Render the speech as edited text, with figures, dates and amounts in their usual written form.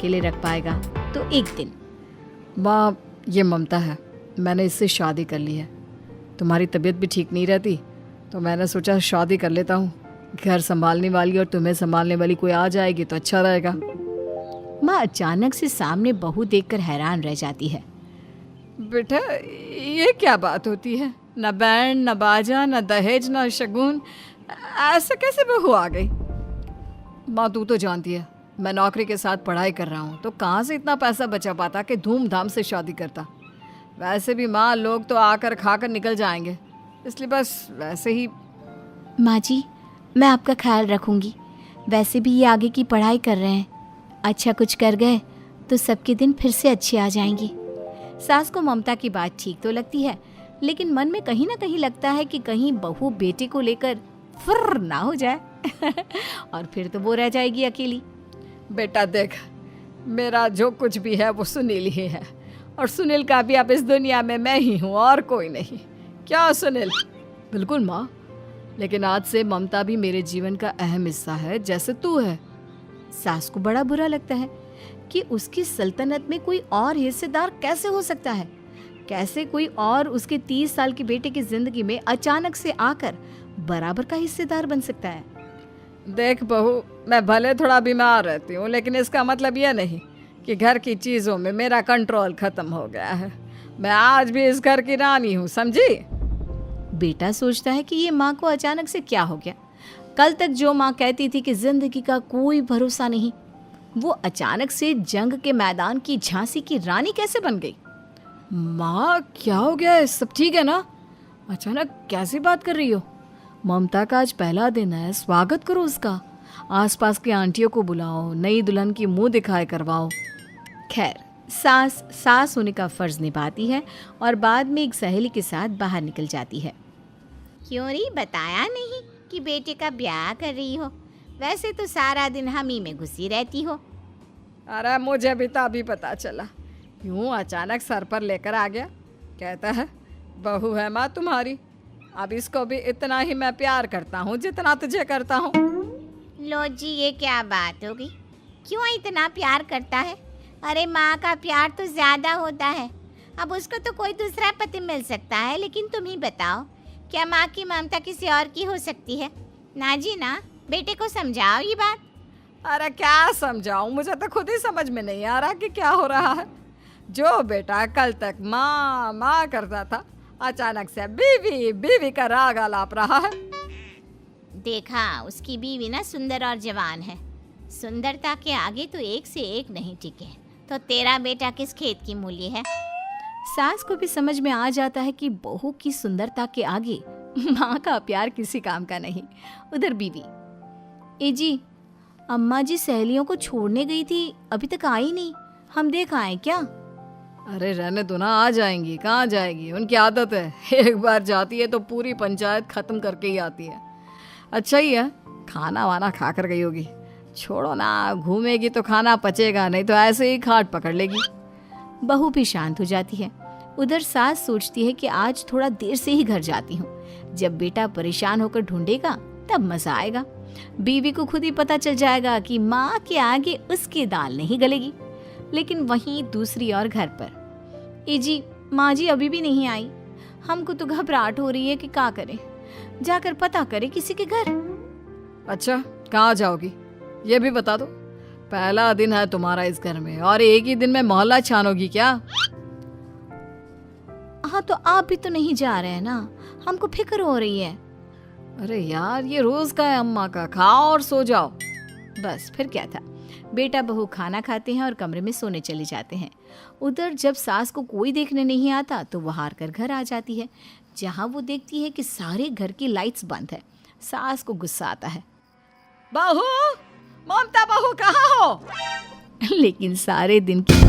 अकेले रख पाएगा तो एक दिन। माँ, ये ममता है, मैंने इससे शादी कर ली है। तुम्हारी तबीयत भी ठीक नहीं रहती तो मैंने सोचा शादी कर लेता हूँ। घर संभालने वाली और तुम्हें संभालने वाली कोई आ जाएगी तो अच्छा रहेगा। माँ अचानक से सामने बहू देखकर हैरान रह जाती है। बेटा, ये क्या बात होती है? न बैंड, न बाजा, न दहेज, न शगुन, ऐसे कैसे बहू आ गई? माँ, तू तो जानती है मैं नौकरी के साथ पढ़ाई कर रहा हूँ, तो कहाँ से इतना पैसा बचा पाता कि धूमधाम से शादी करता। वैसे भी माँ, लोग तो आकर खाकर निकल जाएंगे, इसलिए बस वैसे ही। माँ जी, मैं आपका ख्याल रखूंगी। वैसे भी ये आगे की पढ़ाई कर रहे हैं, अच्छा कुछ कर गए तो सबके दिन फिर से अच्छे आ जाएंगे। सास को ममता की बात ठीक तो लगती है, लेकिन मन में कहीं ना कहीं लगता है कि कहीं बहू बेटे को लेकर फुर्र ना हो जाए और फिर तो वो रह जाएगी अकेली। बेटा देख, मेरा जो कुछ भी है वो सुनील ही है, और सुनील का भी अब इस दुनिया में मैं ही हूँ और कोई नहीं। क्या सुनील? बिल्कुल माँ, लेकिन आज से ममता भी मेरे जीवन का अहम हिस्सा है, जैसे तू है। सास को बड़ा बुरा लगता है कि उसकी सल्तनत में कोई और हिस्सेदार कैसे हो सकता है। कैसे कोई और उसके 30 साल के बेटे की जिंदगी में अचानक से आकर बराबर का हिस्सेदार बन सकता है। देख बहू, मैं भले थोड़ा बीमार रहती हूँ, लेकिन इसका मतलब यह नहीं कि घर की चीज़ों में मेरा कंट्रोल खत्म हो गया है। मैं आज भी इस घर की रानी हूँ, समझी? बेटा सोचता है कि ये माँ को अचानक से क्या हो गया। कल तक जो माँ कहती थी कि जिंदगी का कोई भरोसा नहीं, वो अचानक से जंग के मैदान की झांसी की रानी कैसे बन गई? माँ, क्या हो गया है? सब ठीक है ना? अचानक कैसी बात कर रही हो? ममता का आज पहला दिन है, स्वागत करो उसका। आसपास की आंटियों को बुलाओ, नई दुल्हन की मुंह दिखाए करवाओ। खैर, सास होने का फर्ज निभाती है और बाद में एक सहेली के साथ बाहर निकल जाती है। क्यों री, बताया नहीं कि बेटे का ब्याह कर रही हो? वैसे तो सारा दिन हम ही में घुसी रहती हो। अरे मुझे भी तो अभी पता चला, यूं अचानक सर पर लेकर आ गया। कहता है बहू है माँ तुम्हारी, अब इसको भी इतना ही मैं प्यार करता हूँ जितना तुझे करता हूँ। लो जी, ये क्या बात होगी? क्यों इतना प्यार करता है? अरे माँ का प्यार तो ज़्यादा होता है। अब उसको तो कोई दूसरा पति मिल सकता है, लेकिन तुम ही बताओ, क्या माँ की ममता किसी और की हो सकती है? ना जी ना, बेटे को समझाओ ये बात। अरे क्या समझाऊं, मुझे तो खुद ही समझ में नहीं आ रहा कि क्या हो रहा है। जो बेटा कल तक माँ माँ करता था, अचानक से बीवी बीवी का राग आलाप रहा है। देखा, उसकी बीवी ना सुंदर और जवान है। सुंदरता के आगे तो एक से एक नहीं टिके, तो तेरा बेटा किस खेत की मूली है? सास को भी समझ में आ जाता है कि बहू की सुंदरता के आगे माँ का प्यार किसी काम का नहीं। उधर बीवी, ए जी, अम्मा जी सहेलियों को छोड़ने गई थी, अभी तक आई नहीं, हम देख आए क्या? अरे रहने दो ना, आ जाएंगी। कहाँ जाएगी, उनकी आदत है, एक बार जाती है तो पूरी पंचायत खत्म करके ही आती है। अच्छा ही है, खाना वाना खा कर गई होगी। छोड़ो ना, घूमेगी तो खाना पचेगा, नहीं तो ऐसे ही खाट पकड़ लेगी। बहू भी शांत हो जाती है। उधर सास सोचती है कि आज थोड़ा देर से ही घर जाती हूँ, जब बेटा परेशान होकर ढूंढेगा तब मजा आएगा। बीवी को खुद ही पता चल जाएगा कि माँ के आगे उसकी दाल नहीं गलेगी। लेकिन वहीं दूसरी ओर घर पर, ए जी, माँ जी अभी भी नहीं आई, हमको तो घबराहट हो रही है कि क्या करें, जाकर पता करें किसी के घर। अच्छा, कहाँ जाओगी ये भी बता दो। पहला दिन है तुम्हारा इस घर में और एक ही दिन में मोहल्ला छानोगी क्या? हाँ, तो आप भी तो नहीं जा रहे हैं ना, हमको फिक्र हो रही है। अरे यार, ये रोज का है अम्मा का, खाओ और सो जाओ। बस फिर क्या था। बेटा बहू खाना खाते हैं और कमरे में सोने चले जाते हैं। उधर जब सास को कोई देखने नहीं आता तो वो हार कर घर आ जाती है, जहाँ वो देखती है कि सारे घर की लाइट्स बंद है। सास को गुस्सा आता है, बहू, ममता बहू कहाँ हो? लेकिन सारे दिन की